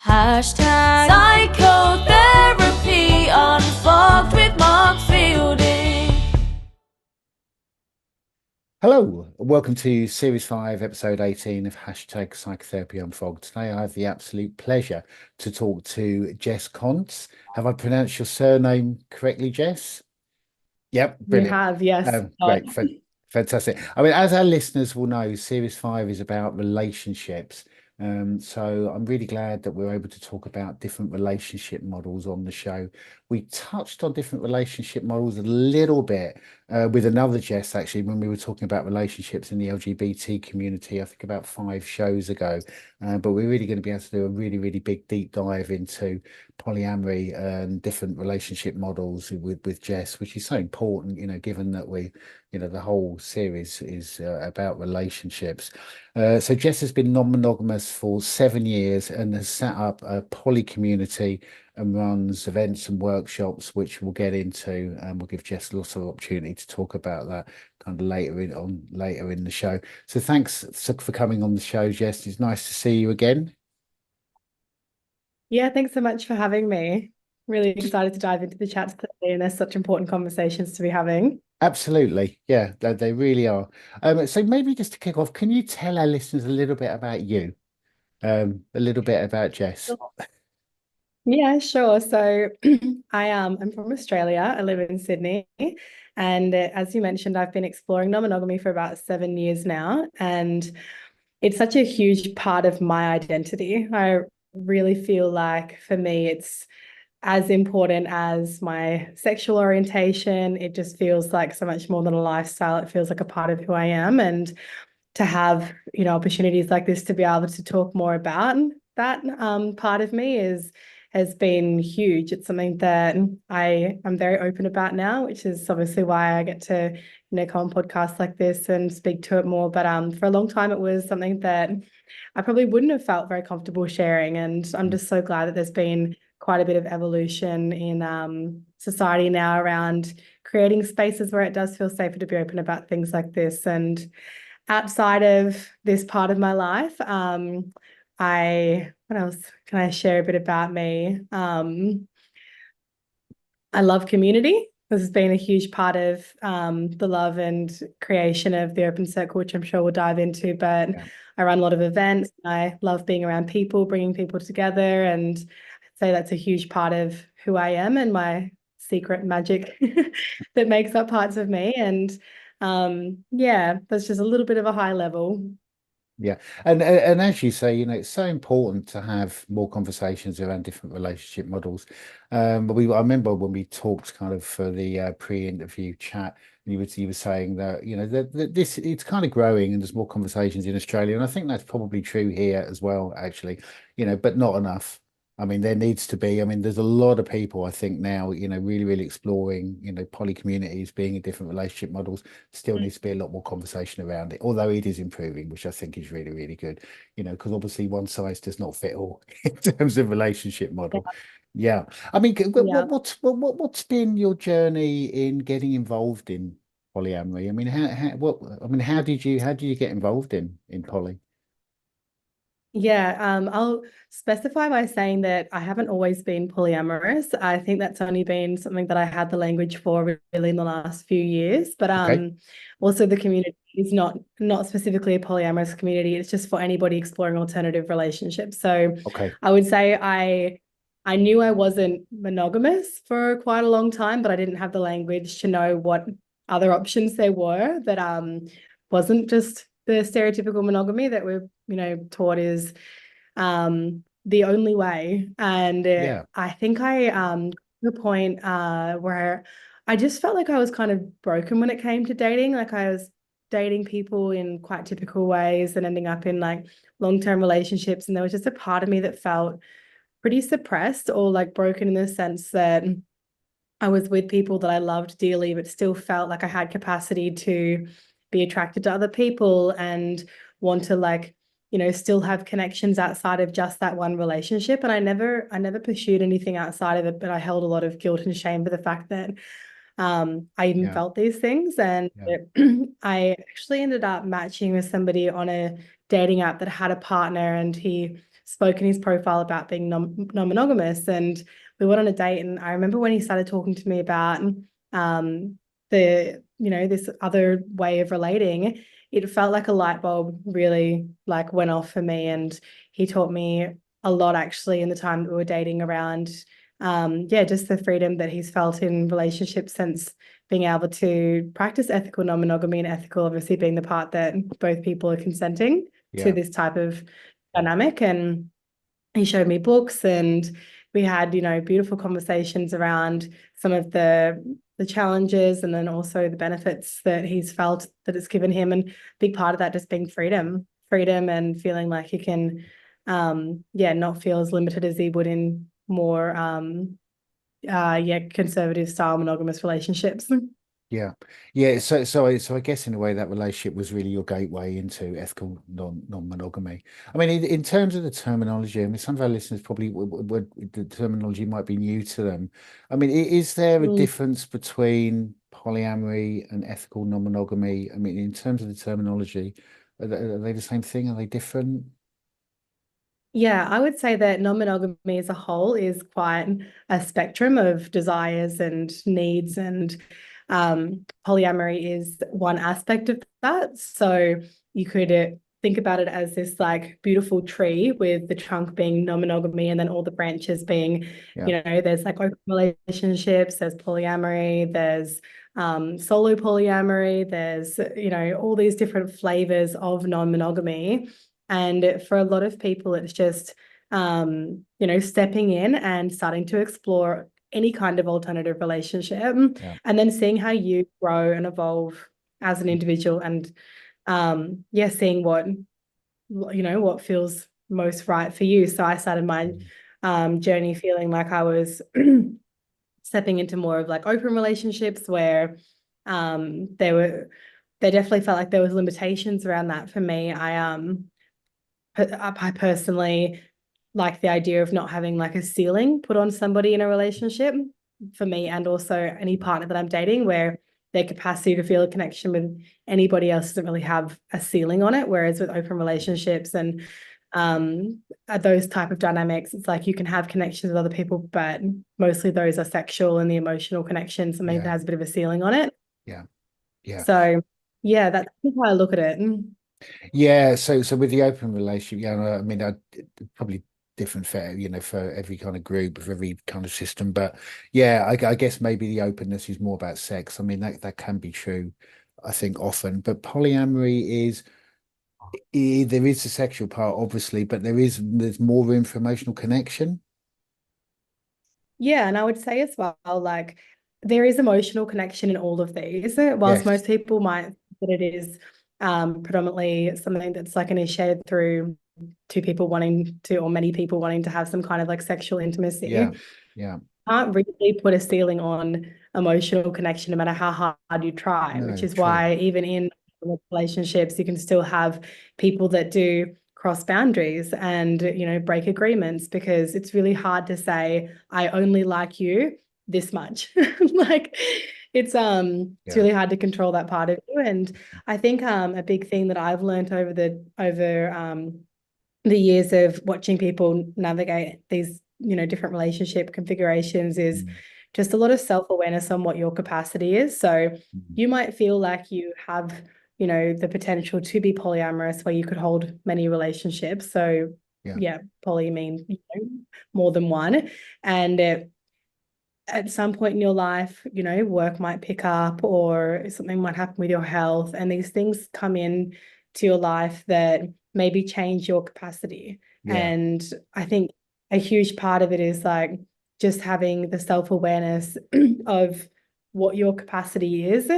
Hashtag psychotherapy unfogged with Mark Fielding. Hello, welcome to Series 5, Episode 18 of Hashtag Psychotherapy Unfogged. Today I have the absolute pleasure to talk to Jess Koncz. Have I pronounced your surname correctly, Jess? Yep, You brilliant. have, yes. Great, fantastic. I mean, as our listeners will know, Series 5 is about relationships. So I'm really glad that we're able to talk about different relationship models on the show. We touched on different relationship models a little bit with another Jess, actually, when we were talking about relationships in the LGBT community, I think about 5 shows ago. But we're really going to be able to do a really, really big deep dive into polyamory and different relationship models with Jess, which is so important, given that the whole series is about relationships. So Jess has been non-monogamous for 7 years and has set up a poly community and runs events and workshops, which we'll get into, and we'll give Jess lots of opportunity to talk about that kind of later in the show. So thanks for coming on the show, Jess. It's nice to see you again. Yeah, thanks so much for having me. Really excited to dive into the chat today, and there's such important conversations to be having. Absolutely. Yeah, they really are. So maybe just to kick off, can you tell our listeners a little bit about you? A little bit about Jess. Yeah, sure. So I'm from Australia. I live in Sydney. And as you mentioned, I've been exploring non-monogamy for about 7 years now. And it's such a huge part of my identity. I really feel like for me, it's as important as my sexual orientation. It just feels like so much more than a lifestyle. It feels like a part of who I am. And to have, opportunities like this to be able to talk more about that part of me has been huge. It's something that I am very open about now, which is obviously why I get to, come on podcasts like this and speak to it more. But for a long time, it was something that I probably wouldn't have felt very comfortable sharing. And I'm just so glad that there's been quite a bit of evolution in society now around creating spaces where it does feel safer to be open about things like this. And outside of this part of my life, what else can I share a bit about me? I love community. This has been a huge part of the love and creation of the Open Circle, which I'm sure we'll dive into. But Yeah. I run a lot of events. I love being around people, bringing people together, and I'd say that's a huge part of who I am and my secret magic that makes up parts of me. And yeah, that's just a little bit of a high level. Yeah, and as you say, it's so important to have more conversations around different relationship models. But I remember when we talked kind of for the pre-interview chat, and you were saying that that this it's kind of growing and there's more conversations in Australia, and I think that's probably true here as well, actually. But not enough. I mean, there needs to be. I mean, there's a lot of people I think now, really, really exploring, poly communities, being in different relationship models. Still needs to be a lot more conversation around it, although it is improving, which I think is really, really good, because obviously one size does not fit all in terms of relationship model. Yeah. I mean, Yeah. what's been your journey in getting involved in polyamory? I mean, how did you get involved in poly? Yeah, I'll specify by saying that I haven't always been polyamorous. I think that's only been something that I had the language for really in the last few years. But Okay. also the community is not specifically a polyamorous community. It's just for anybody exploring alternative relationships. So Okay. I would say I knew I wasn't monogamous for quite a long time, but I didn't have the language to know what other options there were that wasn't just the stereotypical monogamy that we're taught is the only way. And Yeah. I think I to the point where I just felt like I was kind of broken when it came to dating. Like I was dating people in quite typical ways and ending up in like long-term relationships, and there was just a part of me that felt pretty suppressed or like broken in the sense that I was with people that I loved dearly, but still felt like I had capacity to be attracted to other people and want to like, still have connections outside of just that one relationship. And I never pursued anything outside of it, but I held a lot of guilt and shame for the fact that I even Yeah. felt these things. And Yeah. I actually ended up matching with somebody on a dating app that had a partner, and he spoke in his profile about being non-monogamous, and we went on a date. And I remember when he started talking to me about this other way of relating, it felt like a light bulb really like went off for me. And he taught me a lot actually in the time that we were dating around just the freedom that he's felt in relationships since being able to practice ethical non-monogamy, and ethical obviously being the part that both people are consenting to this type of dynamic. And he showed me books, and we had, beautiful conversations around some of the challenges, and then also the benefits that he's felt that it's given him. And a big part of that just being freedom and feeling like he can, not feel as limited as he would in more, conservative style monogamous relationships. Yeah. So I guess in a way that relationship was really your gateway into ethical non-monogamy. I mean, in terms of the terminology, I mean, some of our listeners probably the terminology might be new to them. I mean, is there a difference between polyamory and ethical non-monogamy? I mean, in terms of the terminology, are they the same thing? Are they different? Yeah, I would say that non-monogamy as a whole is quite a spectrum of desires and needs, and polyamory is one aspect of that. So you could think about it as this like beautiful tree with the trunk being non-monogamy, and then all the branches being, there's like open relationships, there's polyamory, there's solo polyamory, there's, all these different flavors of non-monogamy. And for a lot of people, it's just, stepping in and starting to explore any kind of alternative relationship, and then seeing how you grow and evolve as an individual, and seeing what feels most right for you. So I started my journey feeling like I was stepping into more of like open relationships where they definitely felt like there was limitations around that for me. I personally like the idea of not having like a ceiling put on somebody in a relationship for me, and also any partner that I'm dating, where their capacity to feel a connection with anybody else doesn't really have a ceiling on it. Whereas with open relationships and those type of dynamics, it's like you can have connections with other people, but mostly those are sexual, and the emotional connections, something that has a bit of a ceiling on it. So that's how I look at it. So with the open relationship, I mean, probably different for every kind of group, for every kind of system, but I guess maybe the openness is more about sex. I mean, that can be true, I think, often, but polyamory is there is a sexual part, obviously, but there's more room for emotional connection. And I would say as well, like, there is emotional connection in all of these. Whilst most people might think that it is predominantly something that's like initiated through two people wanting to, or many people wanting to have some kind of like sexual intimacy. Can't really put a ceiling on emotional connection no matter how hard you try, which is why even in relationships you can still have people that do cross boundaries and break agreements, because it's really hard to say I only like you this much. Like it's really hard to control that part of you. And I think a big thing that I've learned over the years of watching people navigate these different relationship configurations is just a lot of self-awareness on what your capacity is. So you might feel like you have the potential to be polyamorous, where you could hold many relationships. So poly means more than one. And at some point in your life, work might pick up, or something might happen with your health, and these things come in to your life that maybe change your capacity. And I think a huge part of it is like just having the self-awareness of what your capacity is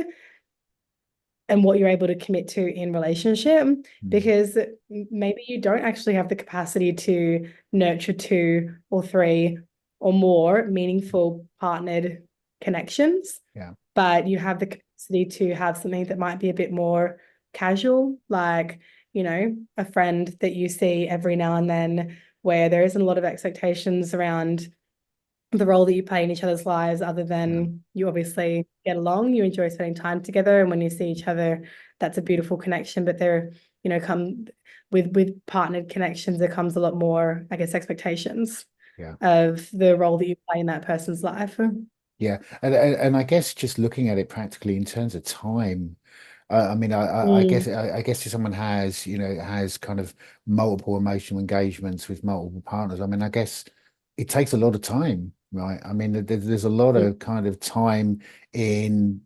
and what you're able to commit to in relationship, because maybe you don't actually have the capacity to nurture 2 or 3 or more meaningful partnered connections, but you have the capacity to have something that might be a bit more casual, like a friend that you see every now and then, where there isn't a lot of expectations around the role that you play in each other's lives, other than you obviously get along, you enjoy spending time together, and when you see each other, that's a beautiful connection. But there come with partnered connections, there comes a lot more, I guess, expectations Yeah. of the role that you play in that person's life. Yeah. And I guess just looking at it practically in terms of time, I mean, I guess if someone has, has kind of multiple emotional engagements with multiple partners, I mean, I guess it takes a lot of time, right? I mean, there's a lot of kind of time in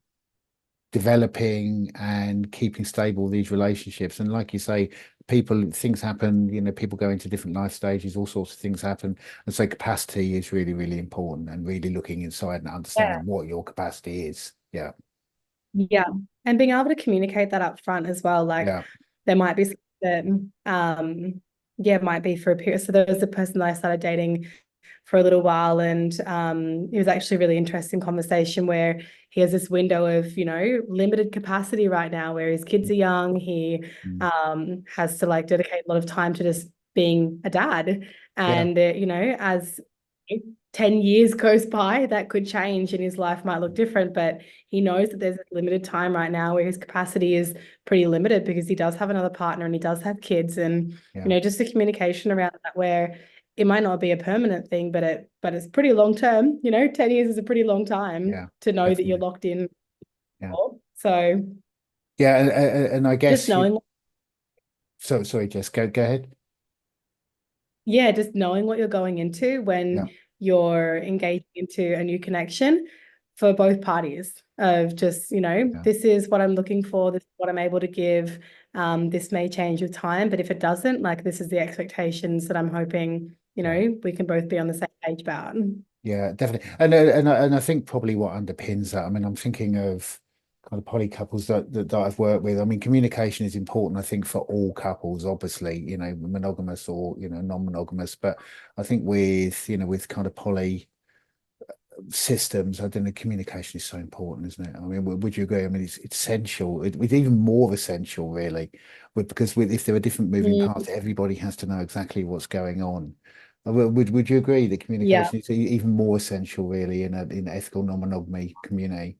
developing and keeping stable these relationships. And like you say, things happen, people go into different life stages, all sorts of things happen. And so capacity is really, really important, and really looking inside and understanding what your capacity is. Yeah. Yeah. And being able to communicate that up front as well. Like there might be that, might be for a period. So there was a person that I started dating for a little while, and it was actually a really interesting conversation where he has this window of, limited capacity right now where his kids are young. He has to like dedicate a lot of time to just being a dad. And, as 10 years goes by, that could change and his life might look different, but he knows that there's a limited time right now where his capacity is pretty limited because he does have another partner and he does have kids. And, just the communication around that, where it might not be a permanent thing, but it's pretty long term. 10 years is a pretty long time to know that you're locked in. Yeah. So and I guess just knowing. Sorry, Jess, go ahead. Yeah, just knowing what you're going into when you're engaging into a new connection for both parties, of just, this is what I'm looking for, this is what I'm able to give. This may change with time, but if it doesn't, like, this is the expectations that I'm hoping, we can both be on the same page about. Yeah, definitely. And I think probably what underpins that, I mean, I'm thinking of kind of poly couples that I've worked with. I mean, communication is important, I think, for all couples, obviously, monogamous or, non-monogamous. But I think with kind of poly systems, I don't know, communication is so important, isn't it? I mean, would you agree? I mean, it's essential. It's even more essential, really, because if there are different moving parts, everybody has to know exactly what's going on. Would you agree that communication is even more essential, really, in an ethical non-monogamy community?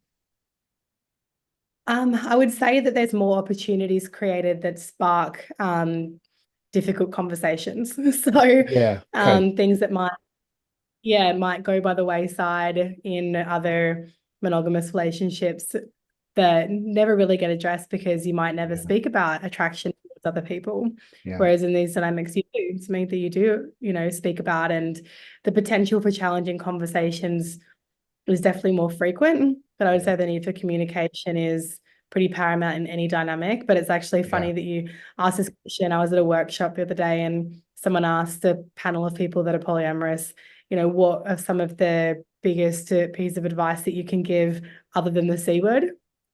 I would say that there's more opportunities created that spark difficult conversations. So things that might go by the wayside in other monogamous relationships that never really get addressed because you might never speak about attraction towards other people. Whereas in these dynamics, you do. It's something that you do, speak about, and the potential for challenging conversations is definitely more frequent. But I would say the need for communication is pretty paramount in any dynamic. But it's actually funny that you asked this question. I was at a workshop the other day and someone asked a panel of people that are polyamorous, what are some of the biggest piece of advice that you can give other than the C word?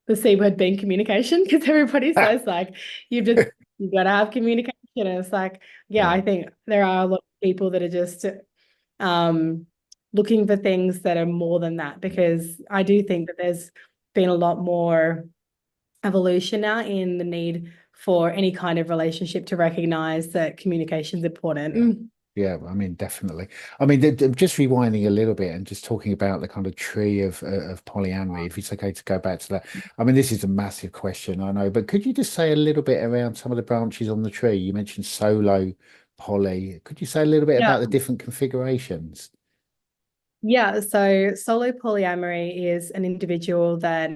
The C word being communication, because everybody says like, you've got to have communication. And it's like, I think there are a lot of people that are just looking for things that are more than that, because I do think that there's been a lot more evolution now in the need for any kind of relationship to recognize that communication is important. Yeah, I mean, definitely. I mean, just rewinding a little bit and just talking about the kind of tree of polyamory, if it's okay to go back to that. I mean, this is a massive question, I know, but could you just say a little bit around some of the branches on the tree? You mentioned solo poly. Could you say a little bit about the different configurations? Yeah, so solo polyamory is an individual that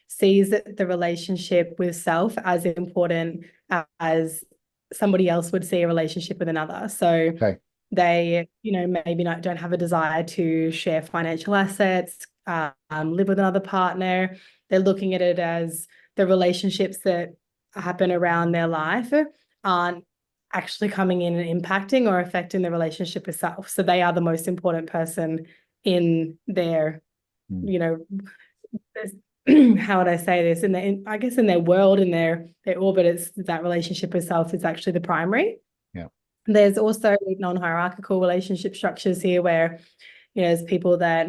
sees the relationship with self as important as somebody else would see a relationship with another. So they, maybe don't have a desire to share financial assets, live with another partner. They're looking at it as the relationships that happen around their life aren't actually coming in and impacting or affecting the relationship itself. So they are the most important person in their, how would I say this? I guess in their world, in their orbit, it's that relationship itself is actually the primary. There's also non-hierarchical relationship structures here where, there's people that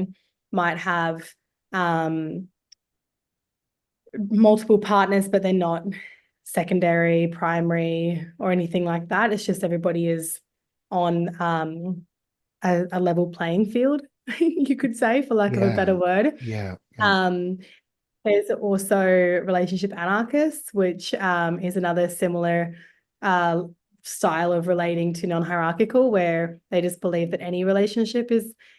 might have multiple partners, but they're not secondary, primary, or anything like that. It's just everybody is on a level playing field, you could say, for lack of a better word. There's also relationship anarchists, which is another similar style of relating to non-hierarchical, where they just believe that any relationship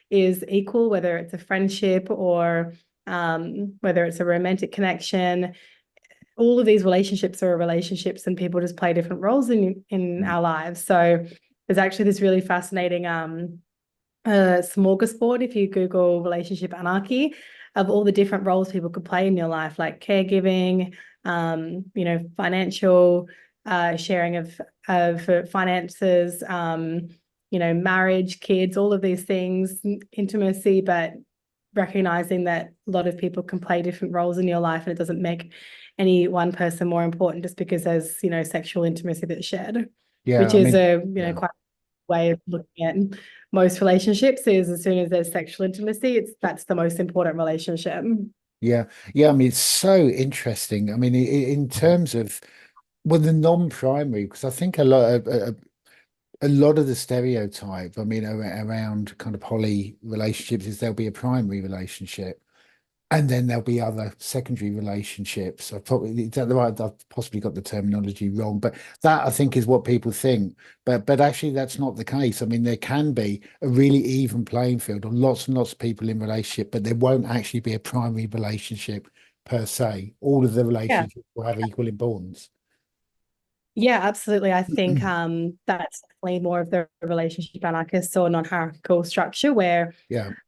is equal, whether it's a friendship or whether it's a romantic connection. All of these relationships are relationships, and people just play different roles in our lives. So there's actually this really fascinating smorgasbord, if you Google relationship anarchy, of all the different roles people could play in your life, like caregiving, financial sharing of finances, marriage, kids, all of these things, intimacy, but recognizing that a lot of people can play different roles in your life, and it doesn't make any one person more important just because there's, sexual intimacy that's shared, which is quite a way of looking at most relationships. Is as soon as there's sexual intimacy, that's the most important relationship. Yeah. I mean, it's so interesting. I mean, in terms of the non-primary, because I think a lot of the stereotype, I mean, around kind of poly relationships is there'll be a primary relationship, and then there'll be other secondary relationships. I've possibly got the terminology wrong, but that I think is what people think. But actually, that's not the case. I mean, there can be a really even playing field of lots and lots of people in relationship, but there won't actually be a primary relationship per se. All of the relationships will have equal importance. Yeah, absolutely. I think that's definitely more of the relationship anarchist or non-hierarchical structure, where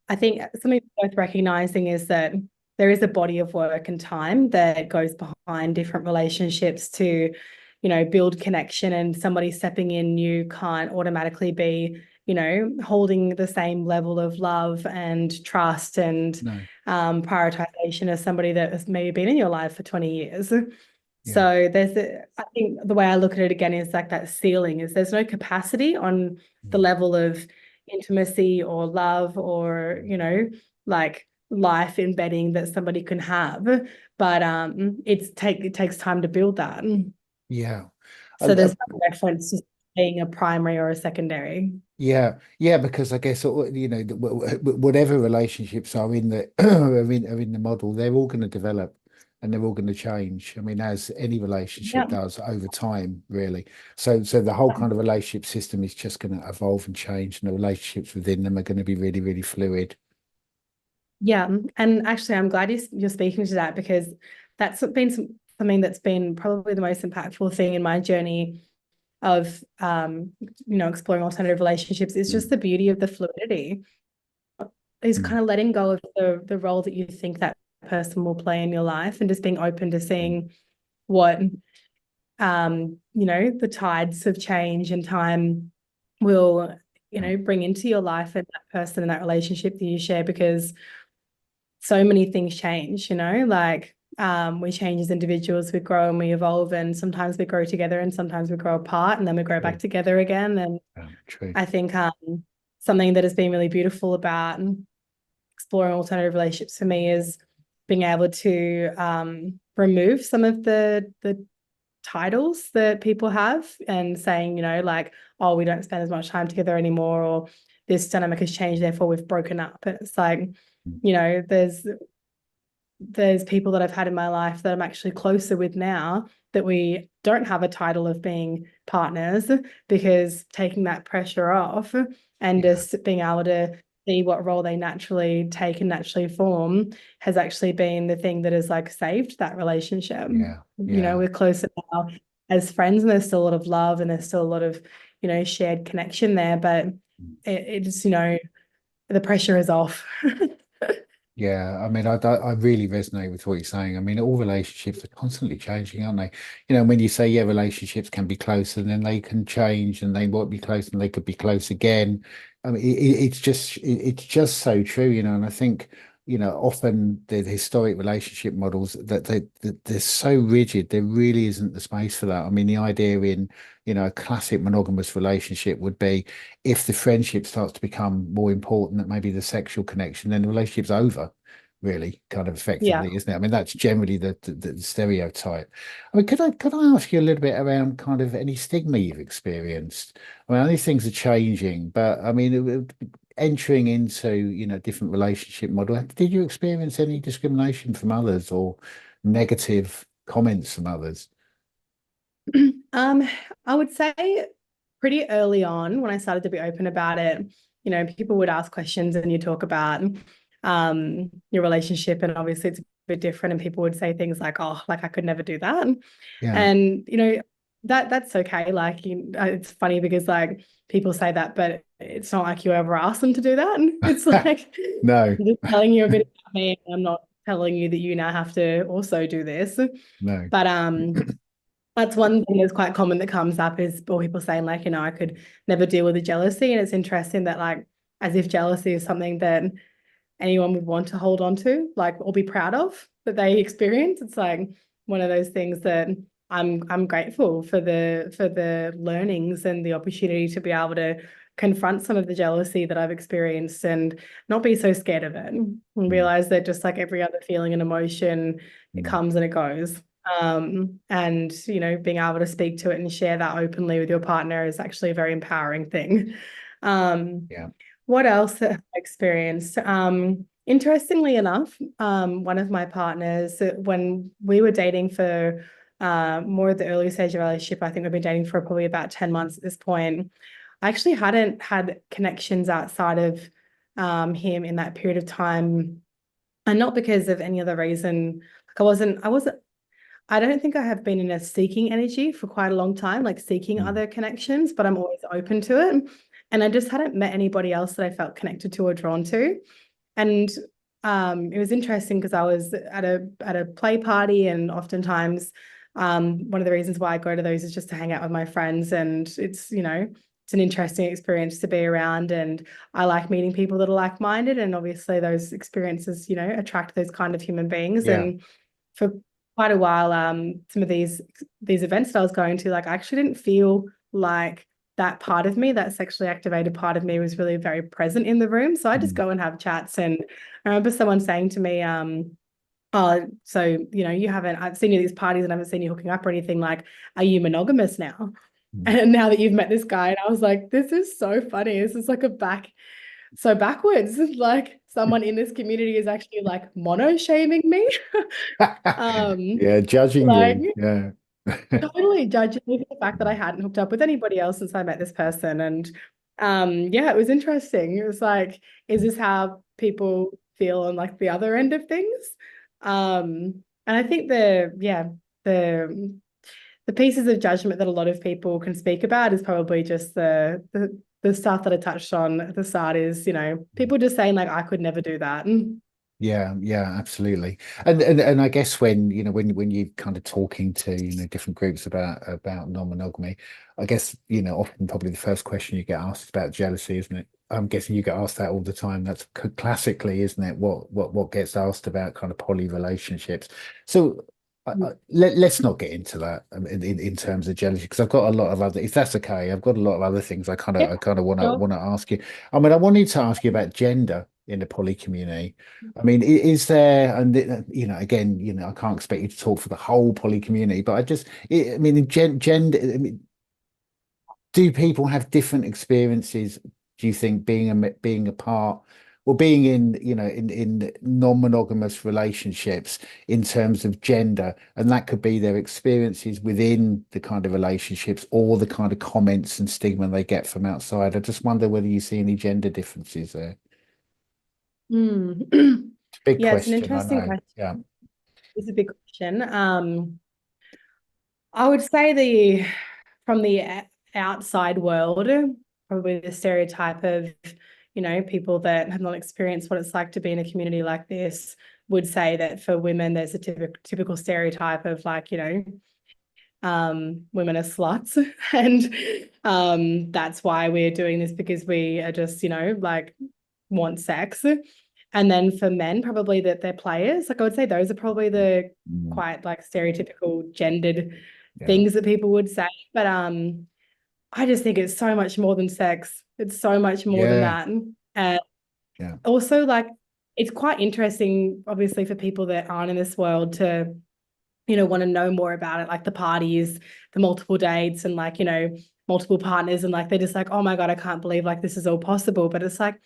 I think something worth recognizing is that there is a body of work and time that goes behind different relationships to, build connection, and somebody stepping in new can't automatically be, holding the same level of love and trust and prioritization as somebody that has maybe been in your life for 20 years. So I think the way I look at it again is like that ceiling is there's no capacity on the level of intimacy or love or, like life embedding that somebody can have. But it takes time to build that. Yeah. So there's no reference to being a primary or a secondary. Yeah, because I guess whatever relationships are in the are in the model, they're all going to develop and they're all going to change. I mean, as any relationship does over time, really. So the whole kind of relationship system is just going to evolve and change, and the relationships within them are going to be really, really fluid. Yeah, and actually, I'm glad you're speaking to that, because that's been something that's been probably the most impactful thing in my journey of exploring alternative relationships. Is just the beauty of the fluidity, is kind of letting go of the role that you think that person will play in your life, and just being open to seeing what the tides of change and time will bring into your life and that person and that relationship that you share, because so many things change, like we change as individuals, we grow and we evolve, and sometimes we grow together and sometimes we grow apart, and then we grow back together again. And I think something that has been really beautiful about exploring alternative relationships for me is being able to remove some of the titles that people have, and saying, like, oh, we don't spend as much time together anymore, or this dynamic has changed, therefore we've broken up. And it's like, there's people that I've had in my life that I'm actually closer with now, that we don't have a title of being partners, because taking that pressure off and just being able to see what role they naturally take and naturally form has actually been the thing that has like saved that relationship. We're closer now as friends, and there's still a lot of love and there's still a lot of shared connection there, but it's the pressure is off. Yeah, I mean, I really resonate with what you're saying. I mean, all relationships are constantly changing, aren't they? When you say, relationships can be close and then they can change, and they won't be close and they could be close again. I mean, it's just so true, and I think, often the historic relationship models that they're so rigid, there really isn't the space for that. I mean, the idea in, a classic monogamous relationship would be, if the friendship starts to become more important than maybe the sexual connection, then the relationship's over, really, kind of effectively, isn't it? I mean, that's generally the stereotype. I mean, could I ask you a little bit around kind of any stigma you've experienced? I mean, I know things are changing, but I mean, entering into, different relationship model, did you experience any discrimination from others or negative comments from others? I would say pretty early on when I started to be open about it, people would ask questions and you talk about your relationship, and obviously it's a bit different, and people would say things like, oh, like I could never do that. Yeah. And that's okay. Like it's funny because like people say that, but it's not like you ever ask them to do that. It's like No, I'm just telling you a bit about me, and I'm not telling you that you now have to also do this. no. But that's one thing that's quite common that comes up is people saying like, I could never deal with the jealousy. And it's interesting that like, as if jealousy is something that anyone would want to hold on to, like, or be proud of that they experience. It's like one of those things that I'm grateful for the learnings and the opportunity to be able to confront some of the jealousy that I've experienced and not be so scared of it, and realize that just like every other feeling and emotion, it comes and it goes. And being able to speak to it and share that openly with your partner is actually a very empowering thing. Yeah. What else have I experienced? Interestingly enough, one of my partners, when we were dating for more at the early stage of our relationship, I think we've been dating for probably about 10 months at this point. I actually hadn't had connections outside of him in that period of time, and not because of any other reason. Like I don't think I have been in a seeking energy for quite a long time, like seeking other connections, but I'm always open to it. And I just hadn't met anybody else that I felt connected to or drawn to. And it was interesting because I was at a play party, and oftentimes one of the reasons why I go to those is just to hang out with my friends, and it's it's an interesting experience to be around, and I like meeting people that are like-minded, and obviously those experiences attract those kind of human beings. Yeah. And for quite a while, some of these events that I was going to, like, I actually didn't feel like that part of me, that sexually activated part of me, was really very present in the room. So I just go and have chats. And I remember someone saying to me, oh, so, I've seen you at these parties and I haven't seen you hooking up or anything. Like, are you monogamous now? And now that you've met this guy, and I was like, this is so funny. This is like so backwards. Like someone in this community is actually like mono-shaming me. Yeah, judging Like, you. Yeah. totally judging me for the fact that I hadn't hooked up with anybody else since I met this person. And yeah, it was interesting. It was like, is this how people feel on like the other end of things? And I think the pieces of judgment that a lot of people can speak about is probably just the stuff that I touched on at the start is, people just saying like, I could never do that. Yeah, absolutely. And I guess when when you're kind of talking to different groups about non-monogamy, I guess often probably the first question you get asked is about jealousy, isn't it? I'm guessing you get asked that all the time. That's classically, isn't it? What gets asked about kind of poly relationships. So let's not get into that in terms of jealousy, because I've got a lot of other. If that's okay, I've got a lot of other things I kind of want to ask you. I mean, I wanted to ask you about gender in the poly community. I mean, is there, and again, I can't expect you to talk for the whole poly community, but I mean, in gender, I mean, do people have different experiences, do you think, being a part or being in in non-monogamous relationships in terms of gender? And that could be their experiences within the kind of relationships or the kind of comments and stigma they get from outside. I just wonder whether you see any gender differences there. Big Yeah, it's an question, I interesting know. question. Yeah. It's a big question. I would say from the outside world, probably the stereotype of, people that have not experienced what it's like to be in a community like this would say that for women, there's a typical stereotype of like, women are sluts. And that's why we're doing this, because we are just, like want sex. And then for men, probably that they're players. Like I would say those are probably the quite like stereotypical gendered things that people would say. But I just think it's so much more than sex. It's so much more than that. And also, like, it's quite interesting, obviously, for people that aren't in this world to, want to know more about it, like the parties, the multiple dates, and like, multiple partners, and like they're just like, oh my God, I can't believe like this is all possible. But it's like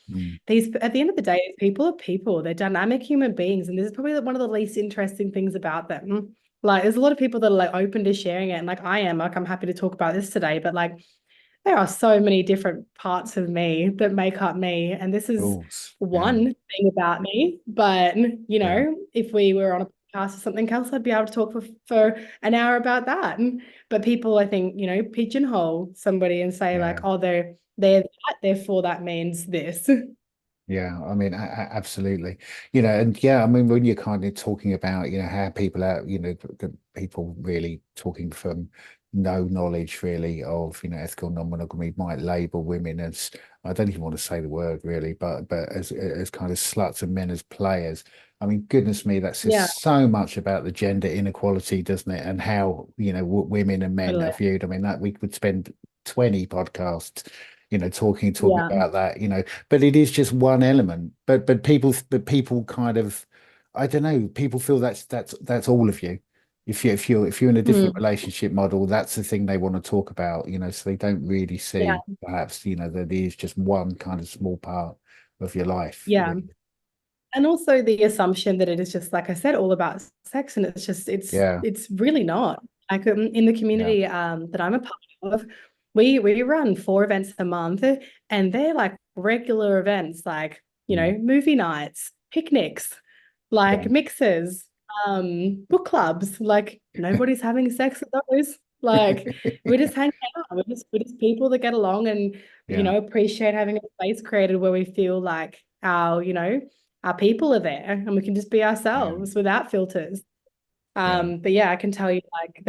these, at the end of the day, people are people, they're dynamic human beings, and this is probably one of the least interesting things about them. Like there's a lot of people that are like open to sharing it, and like I am, like I'm happy to talk about this today, but like there are so many different parts of me that make up me, and this is Rules. Yeah. one thing about me. But you Yeah. know, if we were on a podcast or something else, I'd be able to talk for an hour about that. But people, I think, you know, pigeonhole somebody and say like, Yeah. oh, they're that, therefore that means this. Yeah, I mean, absolutely. You know, and yeah, I mean, when you're kind of talking about, how people are, the people really talking from no knowledge really of, ethical non-monogamy might label women as, I don't even want to say the word really, but as kind of sluts and men as players. I mean, goodness me, that says Yeah, so much about the gender inequality, doesn't it? And how, women and men totally. are viewed. I mean, that we could spend 20 podcasts, talking Yeah. about that, but it is just one element. But people kind of, I don't know, people feel that's all of you. If you're in a different Mm. relationship model, that's the thing they want to talk about, so they don't really Yeah. see perhaps, that it is just one kind of small part of your life, Yeah. really. And also the assumption that it is just, like I said, all about sex, and it's just Yeah, it's really not. Like in the yeah, community that I'm a part of, we run 4 events a month, and they're like regular events, like you mm, know, movie nights, picnics, like yeah. mixers, book clubs. Like nobody's having sex at those. Like we just hang out. We're just people that get along and you Yeah, know appreciate having a space created where we feel like our people are there and we can just be yeah, ourselves without filters. yeah, But yeah, I can tell you like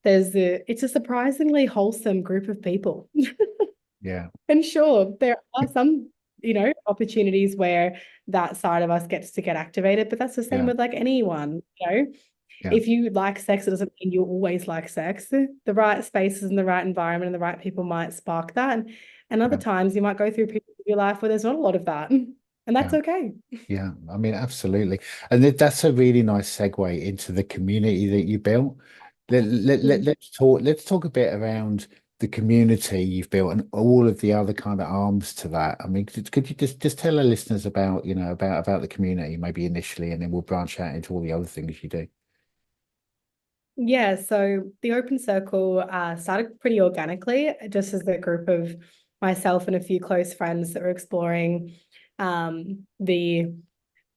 it's a surprisingly wholesome group of people. yeah, And sure, there are some, you know, opportunities where that side of us gets to get activated, but that's the same yeah, with like anyone, you know. yeah, If you like sex, it doesn't mean you always like sex. The right spaces and the right environment and the right people might spark that. And other yeah, times you might go through periods of your life where there's not a lot of that. And that's yeah. okay. Yeah, I mean, absolutely. And that's a really nice segue into the community that you built. Mm. Let's talk a bit around the community you've built and all of the other kind of arms to that. I mean, could you just tell our listeners about, about the community maybe initially, and then we'll branch out into all the other things you do. Yeah, so the Open Circle started pretty organically, just as a group of myself and a few close friends that were exploring the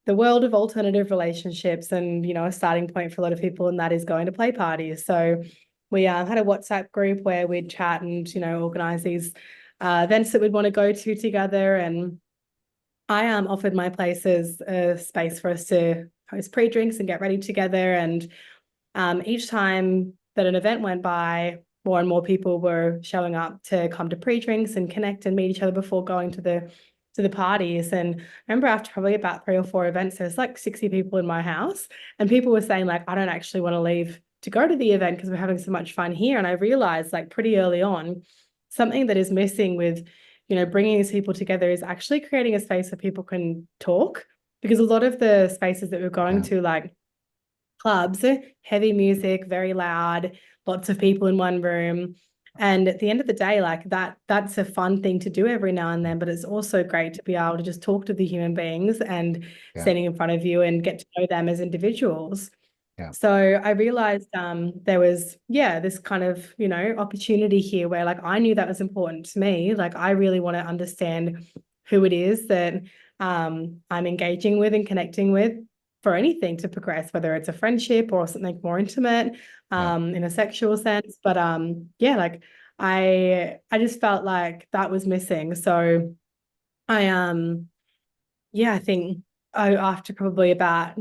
world of alternative relationships, and you know a starting point for a lot of people, and that is going to play parties. So we had a WhatsApp group where we'd chat and you know organize these events that we'd want to go to together, and I offered my place as a space for us to host pre-drinks and get ready together. And each time that an event went by, more and more people were showing up to come to pre-drinks and connect and meet each other before going to the parties. And I remember after probably about 3 or 4 events, there's like 60 people in my house, and people were saying like, I don't actually want to leave to go to the event because we're having so much fun here. And I realized like pretty early on, something that is missing with, you know, bringing these people together is actually creating a space where people can talk, because a lot of the spaces that we're going Yeah, to, like clubs, heavy music, very loud, lots of people in one room. And at the end of the day, like that's a fun thing to do every now and then, but it's also great to be able to just talk to the human beings and yeah, standing in front of you and get to know them as individuals. yeah, So I realized there was, yeah, this kind of, you know, opportunity here where like I knew that was important to me. Like I really want to understand who it is that I'm engaging with and connecting with for anything to progress, whether it's a friendship or something more intimate yeah, in a sexual sense. But yeah, like I just felt like that was missing. So I yeah, I think after probably about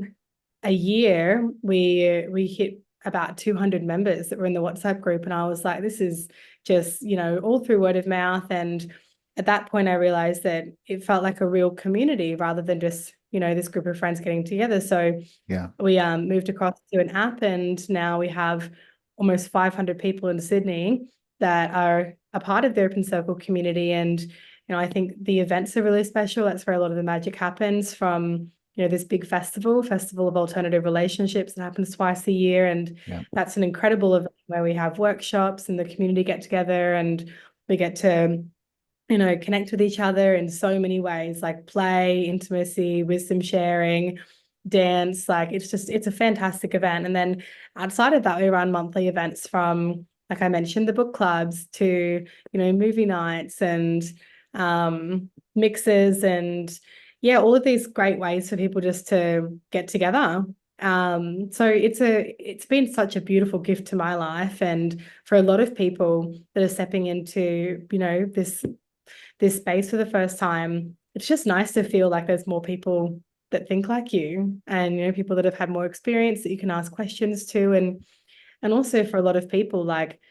a year, we hit about 200 members that were in the WhatsApp group, and I was like, this is just, you know, all through word of mouth. And at that point, I realized that it felt like a real community rather than just, you know, this group of friends getting together. So yeah, we moved across to an app, and now we have almost 500 people in Sydney that are a part of the Open Circle community. And you know, I think the events are really special. That's where a lot of the magic happens, from you know this big festival of alternative relationships that happens twice a year. And yeah, that's an incredible event where we have workshops and the community get together, and we get to, you know, connect with each other in so many ways, like play, intimacy, wisdom sharing. dance. Like it's a fantastic event. And then outside of that, we run monthly events from, like I mentioned, the book clubs to, movie nights and mixes and yeah, all of these great ways for people just to get together. So it's been such a beautiful gift to my life, and for a lot of people that are stepping into, this space for the first time, it's just nice to feel like there's more people that think like you, and people that have had more experience that you can ask questions to, and also for a lot of people, like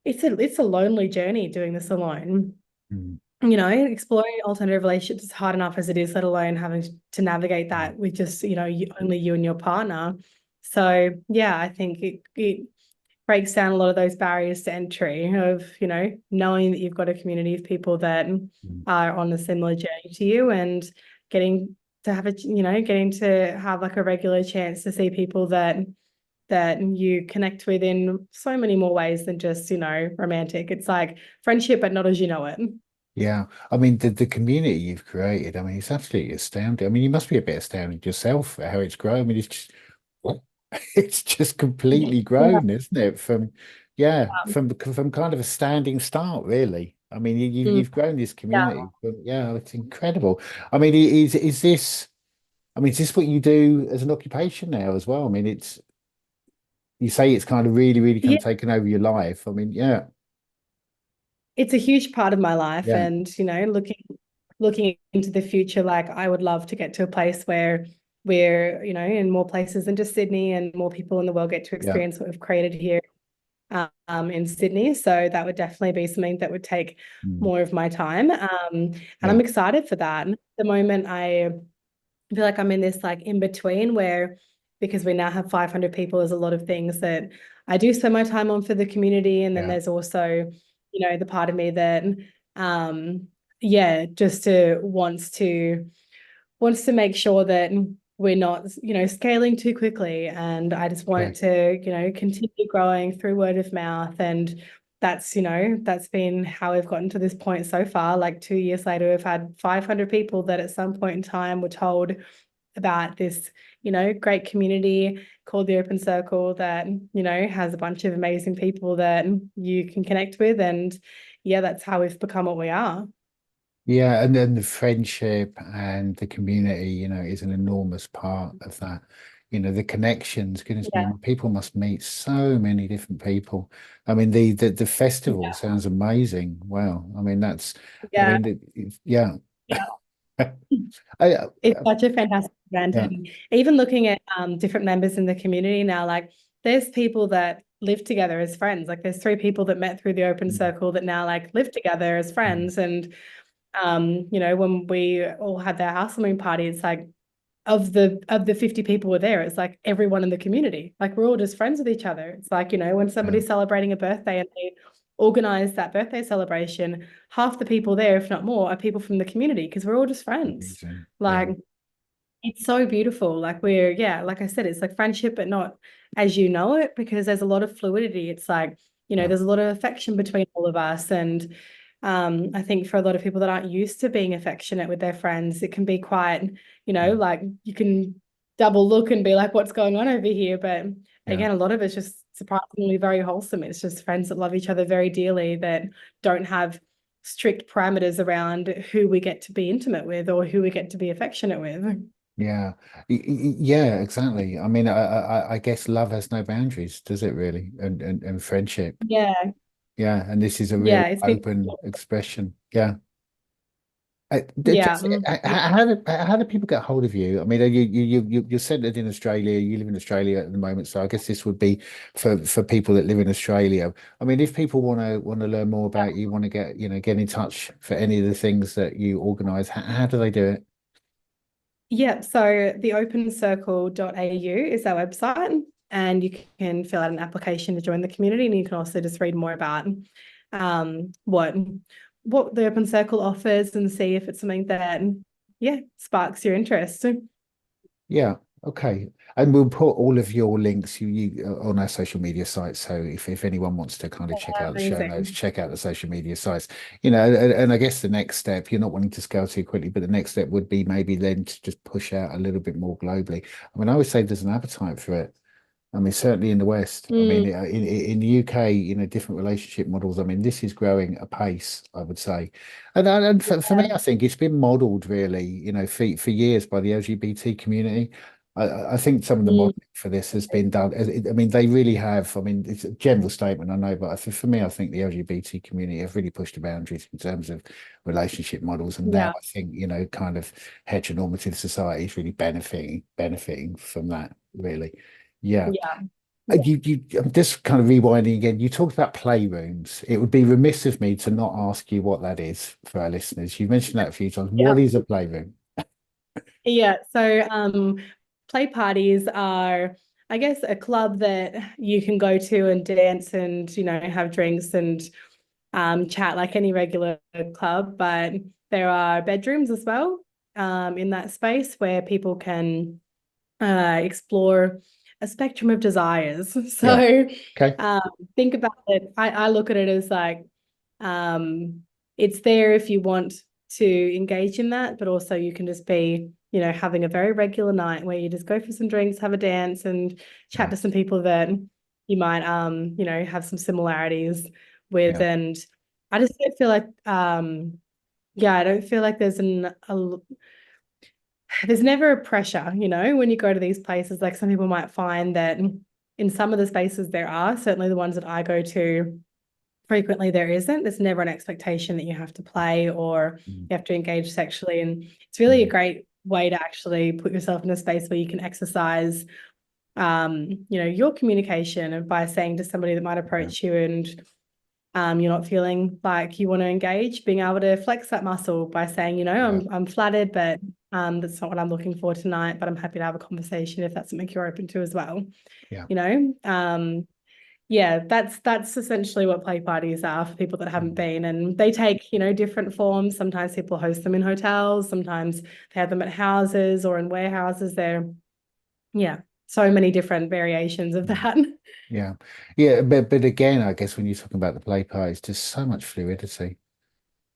it's a lonely journey doing this alone. Mm. Exploring alternative relationships is hard enough as it is, let alone having to navigate that with just, only you and your partner. So yeah, I think it breaks down a lot of those barriers to entry of, knowing that you've got a community of people that are on a similar journey to you, and getting to have like a regular chance to see people that you connect with in so many more ways than just, romantic. It's like friendship, but not as you know it. Yeah, I mean the community you've created, I mean, it's absolutely astounding. I mean, you must be a bit astounded yourself at how it's grown. I mean, it's just it's just completely Yeah. grown, isn't it? From kind of a standing start, really. I mean, Mm. you've grown this Yeah. community, but yeah, it's incredible. I mean, is this? I mean, is this what you do as an occupation now as well? I mean, it's you say it's kind of really kind Yeah. of taken over your life. I mean, yeah, It's a huge part of my life, yeah, and looking into the future, like I would love to get to a place where we're, in more places than just Sydney, and more people in the world get to yeah, experience what we've created here in Sydney. So that would definitely be something that would take mm, more of my time. And yeah, I'm excited for that. And at the moment, I feel like I'm in this like in between where, because we now have 500 people, there's a lot of things that I do spend my time on for the community. And then yeah, there's also, the part of me that, yeah, just to wants to make sure that we're not, scaling too quickly. And I just want yeah. it to, continue growing through word of mouth. And that's been how we've gotten to this point so far. Like 2 years later, we've had 500 people that at some point in time were told about this, great community called the Open Circle that, has a bunch of amazing people that you can connect with. And yeah, that's how we've become what we are. Yeah, and then the friendship and the community, is an enormous part of that. The connections, goodness me, Yeah. people must meet so many different people. I mean, the festival Yeah. sounds amazing. Wow. I mean, I Yeah. mean, yeah. Yeah. I, It's such a fantastic event. yeah, And even looking at different members in the community now, like there's people that live together as friends. Like there's 3 people that met through the Open mm, Circle that now like live together as mm, friends. And when we all had their housewarming party, it's like of the 50 people were there, it's like everyone in the community, like we're all just friends with each other. It's like, when yeah, somebody's celebrating a birthday and they organize that birthday celebration, half the people there, if not more, are people from the community because we're all just friends. amazing. Yeah, Like it's so beautiful. Like yeah, like I said, it's like friendship, but not as you know it, because there's a lot of fluidity. It's like, yeah, there's a lot of affection between all of us. And I think for a lot of people that aren't used to being affectionate with their friends, it can be quite, mm, like you can double look and be like, what's going on over here? But yeah. again, a lot of it's just surprisingly very wholesome. It's just friends that love each other very dearly, that don't have strict parameters around who we get to be intimate with or who we get to be affectionate with. Yeah, yeah, exactly. I mean, I guess love has no boundaries, does it really? And friendship. Yeah, Yeah, and this is a real yeah, it's been, open expression. Yeah. yeah, Just, how do people get hold of you? I mean, you're centered in Australia. You live in Australia at the moment, so I guess this would be for people that live in Australia. I mean, if people want to learn more about you, want to get in touch for any of the things that you organize, how do they do it? yeah. So the opencircle.au is our website, and you can fill out an application to join the community, and you can also just read more about what the Open Circle offers and see if it's something that, yeah, sparks your interest. Yeah. Okay, and we'll put all of your links on our social media sites. So if anyone wants to kind of check out the show notes, Amazing. check out the social media sites. And I guess the next step, you're not wanting to scale too quickly, but the next step would be maybe then to just push out a little bit more globally. I mean, I would say there's an appetite for it. I mean, certainly in the West. I mean, Mm, in the UK, different relationship models. I mean, this is growing apace, I would say. And for me, yeah. I think it's been modeled really, for years by the LGBT community. I think some of the Mm, modeling for this has been done. I mean, they really have. I mean, it's a general statement, I know, but for me, I think the LGBT community have really pushed the boundaries in terms of relationship models. And now yeah. I think, kind of heteronormative society is really benefiting from that, really. Yeah. Yeah. Yeah. I'm just kind of rewinding again. You talked about playrooms. It would be remiss of me to not ask you what that is for our listeners. You mentioned that a few times. Yeah. What is a playroom? Yeah. So play parties are, I guess, a club that you can go to and dance and, have drinks and chat like any regular club, but there are bedrooms as well in that space where people can explore a spectrum of desires. Yeah. So Okay. um, think about it. I look at it as like um, it's there if you want to engage in that, but also you can just be, having a very regular night where you just go for some drinks, have a dance, and chat Yeah. to some people that you might, have some similarities with. Yeah. And I just don't feel like, yeah, I don't feel like there's never a pressure, when you go to these places. Like some people might find that in some of the spaces there are, certainly the ones that I go to frequently, there isn't. There's never an expectation that you have to play or Mm, you have to engage sexually. And it's really a mm, great way to actually put yourself in a space where you can exercise your communication, and by saying to somebody that might yeah. approach you and you're not feeling like you want to engage, being able to flex that muscle by saying, Yeah. I'm flattered, but that's not what I'm looking for tonight, but I'm happy to have a conversation if that's something you're open to as well. Yeah. You know, yeah, that's essentially what play parties are for people that haven't Mm. been, and they take, different forms. Sometimes people host them in hotels, sometimes they have them at houses or in warehouses. Yeah, so many different variations of Mm. that. Yeah. Yeah. But again, I guess when you're talking about the play parties, just so much fluidity.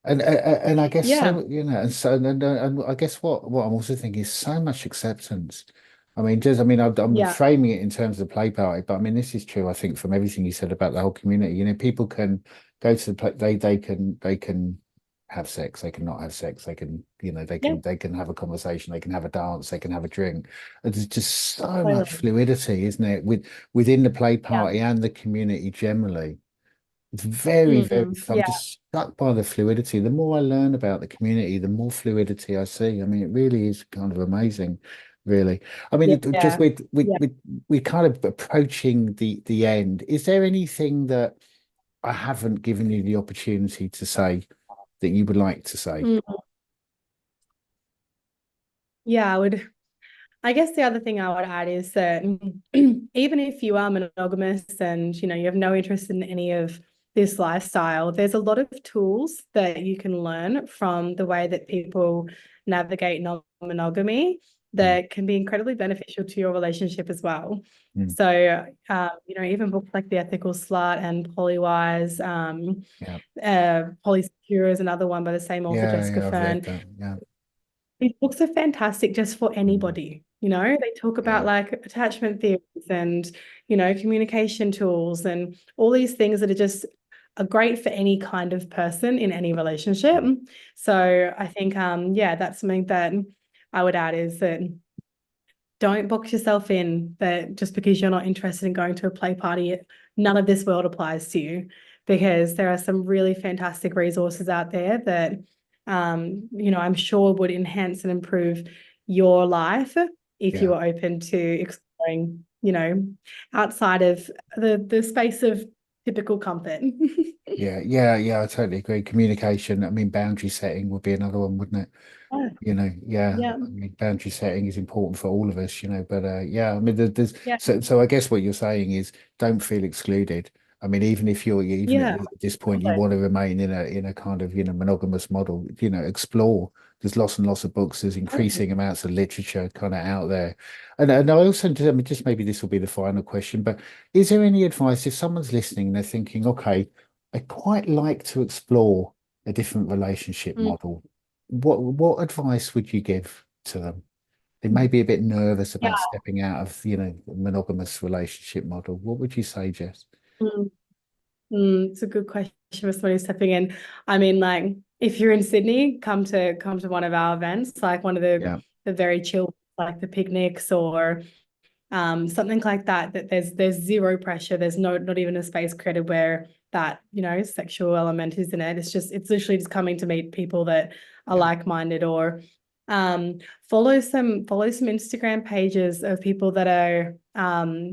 And I guess Yeah, and I guess what I'm also thinking is so much acceptance. I mean, I'm yeah, framing it in terms of the play party, but I mean, this is true. I think from everything you said about the whole community, people can go to the play, they can have sex, they can not have sex, they can yeah, they can have a conversation, they can have a dance, they can have a drink. And there's just so much totally. fluidity, isn't it, within the play Yeah. party and the community generally. It's very, very, I'm Yeah, just struck by the fluidity. The more I learn about the community, the more fluidity I see. I mean, it really is kind of amazing, really. I mean, just yeah, yeah. we're kind of approaching the end. Is there anything that I haven't given you the opportunity to say that you would like to say? Mm, yeah, I guess the other thing I would add is that even if you are monogamous and you have no interest in any of this lifestyle, there's a lot of tools that you can learn from the way that people navigate non-monogamy Mm, that can be incredibly beneficial to your relationship as well. mm, So, even books like The Ethical Slut and Polywise, yeah, Polysecure is another one by the same author, yeah, Jessica yeah. I've read Fern. that. Yeah, These books are fantastic just for mm, anybody. They talk about yeah, like attachment theories and, communication tools and all these things that are great for any kind of person in any relationship. mm, So I think, yeah, that's something that I would add is that don't box yourself in that just because you're not interested in going to a play party, none of this world applies to you, because there are some really fantastic resources out there that, I'm sure would enhance and improve your life if you yeah. are open to exploring, outside of the space of typical comfort. Yeah, yeah, yeah, I totally agree. Communication, I mean, boundary setting would be another one, wouldn't it? Yeah, Yeah, yeah, I mean, boundary setting is important for all of us, but yeah, I mean, there's yeah, so I guess what you're saying is don't feel excluded. I mean, even if even yeah, at this point you exactly. want to remain in a kind of monogamous model, explore. there's lots and lots of books, there's increasing amounts of literature kind of out there. And I also, I mean, just maybe this will be the final question, but is there any advice if someone's listening and they're thinking, okay, I quite like to explore a different relationship model? What advice would you give to them? They may be a bit nervous Yeah. about stepping out of, you know, the monogamous relationship model. What would you say, Jess? It's a good question for somebody who's stepping in. I mean, like, if you're in Sydney, come to one of our events, like one of Yeah. the very chill, like the picnics or something like that. That there's zero pressure. There's not even a space created where that, you know, sexual element is in it. It's literally just coming to meet people that are like-minded, or follow some Instagram pages of people that are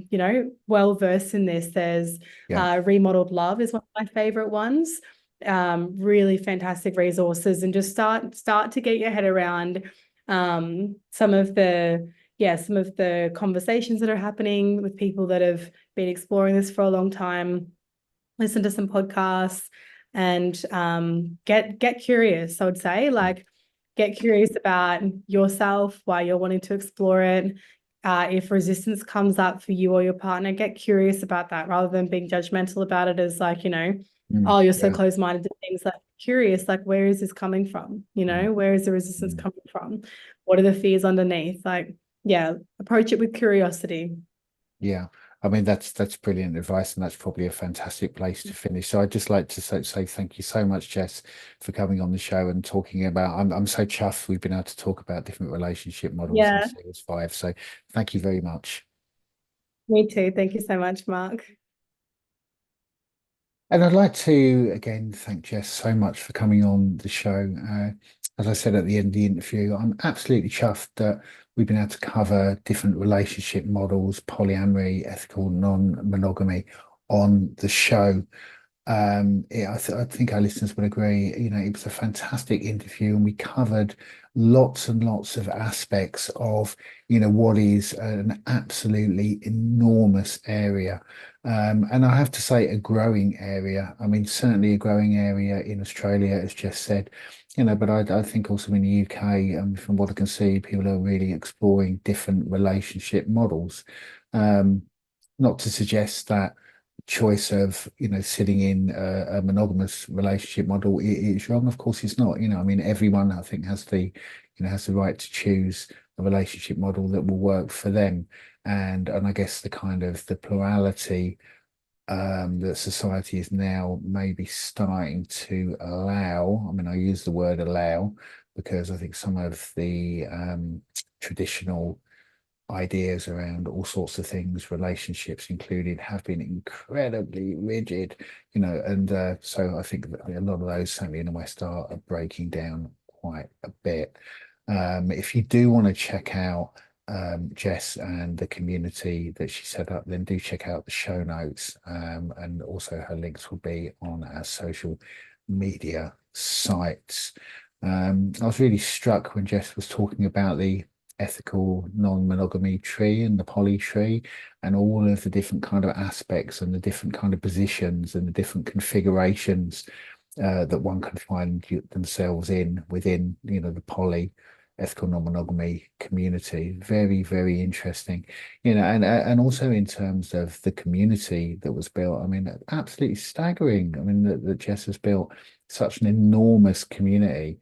you know, well versed in this. There's Remodeled Love is one of my favorite ones. Really fantastic resources, and just start to get your head around some of the conversations that are happening with people that have been exploring this for a long time. Listen to some podcasts and get curious. I would say, like, get curious about yourself, why you're wanting to explore it. If resistance comes up for you or your partner, get curious about that rather than being judgmental about it as, like, you know, oh, you're so close-minded to things. Like, curious, like, where is this coming from? You know, where is the resistance coming from? What are the fears underneath? Like, yeah, approach it with curiosity. Yeah, I mean that's brilliant advice, and that's probably a fantastic place to finish. So I'd just like to say thank you so much, Jess, for coming on the show and talking about. I'm so chuffed we've been able to talk about different relationship models in Series 5. So thank you very much. Me too. Thank you so much, Mark. And I'd like to again thank Jess so much for coming on the show. As I said at the end of the interview, I'm absolutely chuffed that we've been able to cover different relationship models, polyamory, ethical non-monogamy on the show. I think our listeners would agree, you know, it was a fantastic interview, and we covered lots and lots of aspects of, you know, what is an absolutely enormous area. And I have to say, a growing area. I mean, certainly a growing area in Australia, as Jess said, you know, but I think also in the UK, from what I can see, people are really exploring different relationship models. Not to suggest that choice of, you know, sitting in a monogamous relationship model is wrong. Of course it's not. You know, I mean, everyone, I think, has the, you know, has the right to choose a relationship model that will work for them. And I guess the kind of the plurality that society is now maybe starting to allow. I mean, I use the word allow because I think some of the traditional ideas around all sorts of things, relationships included, have been incredibly rigid, you know, and so I think that a lot of those, certainly in the West, are breaking down quite a bit. If you do want to check out Jess and the community that she set up, then do check out the show notes, and also her links will be on our social media sites. I was really struck when Jess was talking about the ethical non-monogamy tree and the poly tree, and all of the different kind of aspects and the different kind of positions and the different configurations that one can find themselves in within, you know, the poly ethical non-monogamy community. Very, very interesting, you know, and also in terms of the community that was built. I mean, absolutely staggering. I mean, that Jess has built such an enormous community,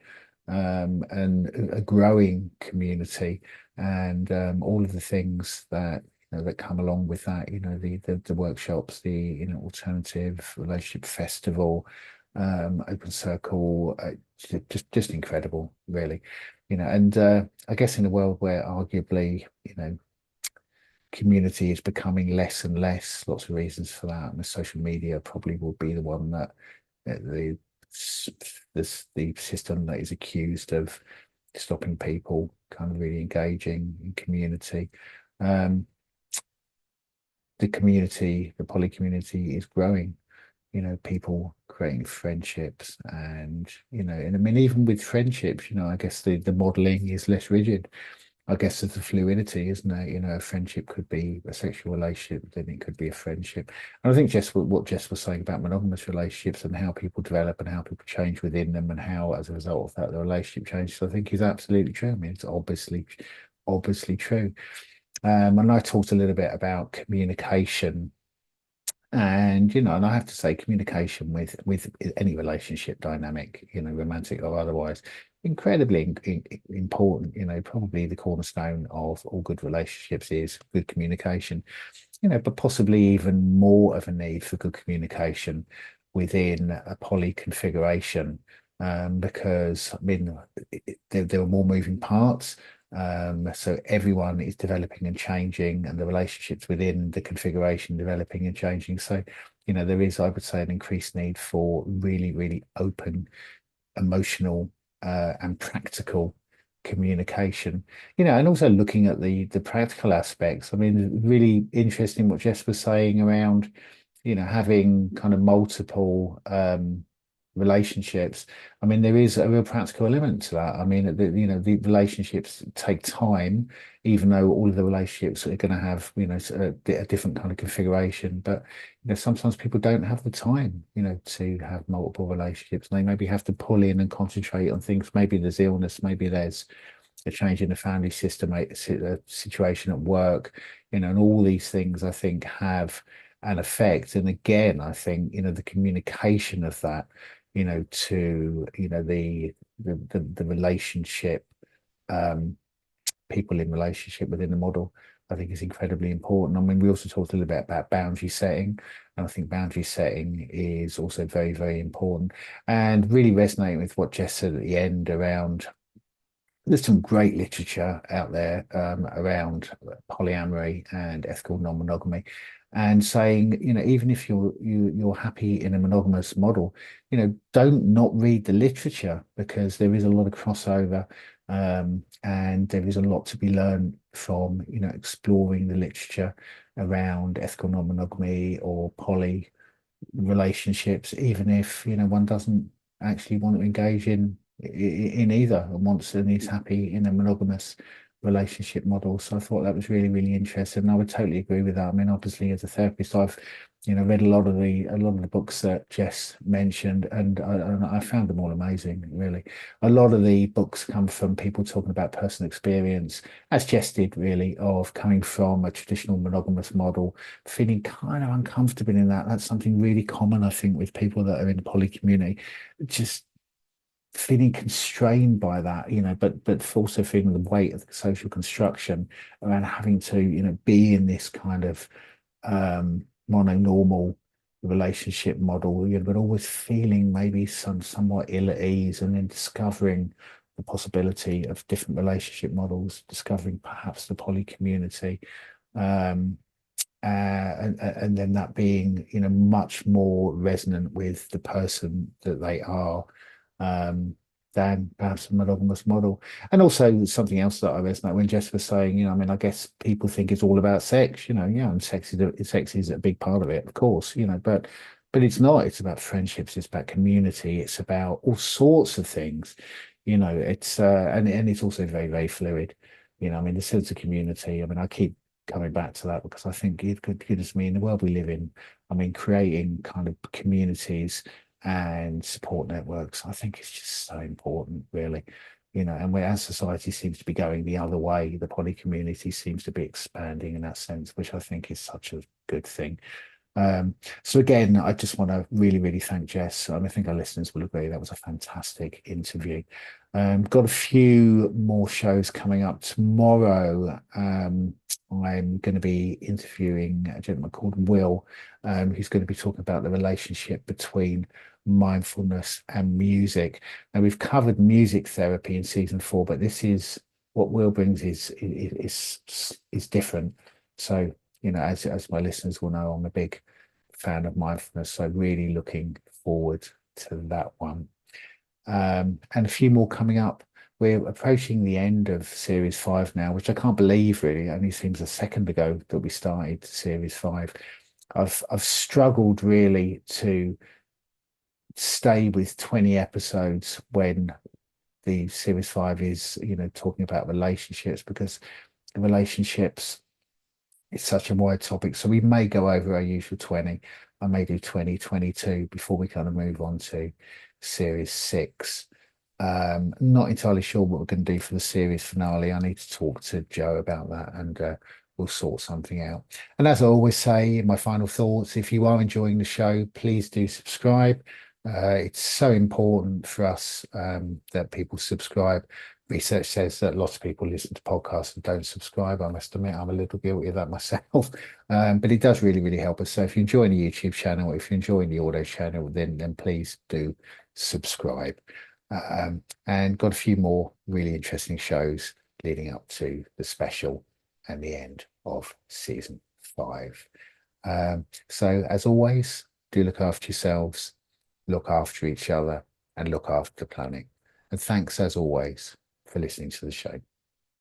and a growing community, and all of the things that, you know, that come along with that. You know, the workshops, the, you know, alternative relationship festival, open circle, just incredible, really. You know, and I guess in a world where arguably, you know, community is becoming less and less, lots of reasons for that, and social media probably will be the one that the the system that is accused of stopping people kind of really engaging in community. The community, the poly community, is growing. You know, people creating friendships, and, you know, and I mean, even with friendships, you know, I guess the modeling is less rigid. I guess there's the fluidity, isn't there? You know, a friendship could be a sexual relationship, then it could be a friendship. And I think Jess, what Jess was saying about monogamous relationships and how people develop and how people change within them and how, as a result of that, the relationship changes, I think is absolutely true. I mean, it's obviously true. And I talked a little bit about communication. And and I have to say, communication with any relationship dynamic, romantic or otherwise, incredibly important. Probably the cornerstone of all good relationships is good communication. But possibly even more of a need for good communication within a poly configuration, because I mean, there are more moving parts. So everyone is developing and changing, and the relationships within the configuration developing and changing. So, there is, I would say, an increased need for really, really open, emotional, and practical communication. And also looking at the practical aspects. I mean, really interesting what Jess was saying around, having kind of multiple relationships. I mean, there is a real practical element to that. I mean, the relationships take time, even though all of the relationships are going to have, a different kind of configuration. But, sometimes people don't have the time, to have multiple relationships. They maybe have to pull in and concentrate on things. Maybe there's illness, maybe there's a change in the family system, a situation at work, and all these things I think have an effect. And again, I think, the communication of that, to, the relationship, people in relationship within the model, I think is incredibly important. I mean, we also talked a little bit about boundary setting, and I think boundary setting is also very, very important. And really resonating with what Jess said at the end around, there's some great literature out there around polyamory and ethical non-monogamy, and saying, even if you're happy in a monogamous model, don't not read the literature, because there is a lot of crossover, and there is a lot to be learned from, exploring the literature around ethical non-monogamy or poly relationships, even if one doesn't actually want to engage in either, and wants and is happy in a monogamous relationship model. So I thought that was really, really interesting, and I would totally agree with that. I mean, obviously, as a therapist, I've read a lot of the books that Jess mentioned, and I found them all amazing. Really, a lot of the books come from people talking about personal experience, as Jess did, really, of coming from a traditional monogamous model, feeling kind of uncomfortable in that. That's something really common, I think, with people that are in the poly community, just feeling constrained by that, but also feeling the weight of the social construction around having to, be in this kind of mononormal relationship model, but always feeling maybe somewhat ill at ease, and then discovering the possibility of different relationship models, discovering perhaps the poly community, and then that being, much more resonant with the person that they are, than perhaps a monogamous model. And also something else that I resonate when Jess was saying, I mean, I guess people think it's all about sex, yeah, and sex is a big part of it, of course, but it's not. It's about friendships, it's about community, it's about all sorts of things, it's and it's also very, very fluid. I mean, the sense of community, I mean, I keep coming back to that, because I think goodness me, in the world we live in, I mean, creating kind of communities and support networks, I think it's just so important, really. And where as society seems to be going the other way, the poly community seems to be expanding in that sense, which I think is such a good thing. So again, I just want to really, really thank Jess. I think our listeners will agree that was a fantastic interview. Got a few more shows coming up tomorrow. I'm going to be interviewing a gentleman called Will, who's going to be talking about the relationship between mindfulness and music. Now, we've covered music therapy in season 4, but this is what Will brings is different. So, as my listeners will know, I'm a big fan of mindfulness, so really looking forward to that one. And a few more coming up. We're approaching the end of series 5 now, which I can't believe, really. It only seems a second ago that we started series 5. I've struggled really to stay with 20 episodes when the series 5 is, you know, talking about relationships, because relationships, it's such a wide topic. So we may go over our usual 20. I may do 20, 22 before we kind of move on to series 6. Not entirely sure what we're going to do for the series finale. I need to talk to Joe about that, and we'll sort something out. And as I always say in my final thoughts, if you are enjoying the show, please do subscribe. It's so important for us that people subscribe. Research says that lots of people listen to podcasts and don't subscribe. I must admit, I'm a little guilty of that myself. But it does really, really help us. So if you're enjoying the YouTube channel, if you're enjoying the audio channel, then please do subscribe. And got a few more really interesting shows leading up to the special and the end of season 5. So as always, do look after yourselves, look after each other, and look after the planet. And thanks as always for listening to the show.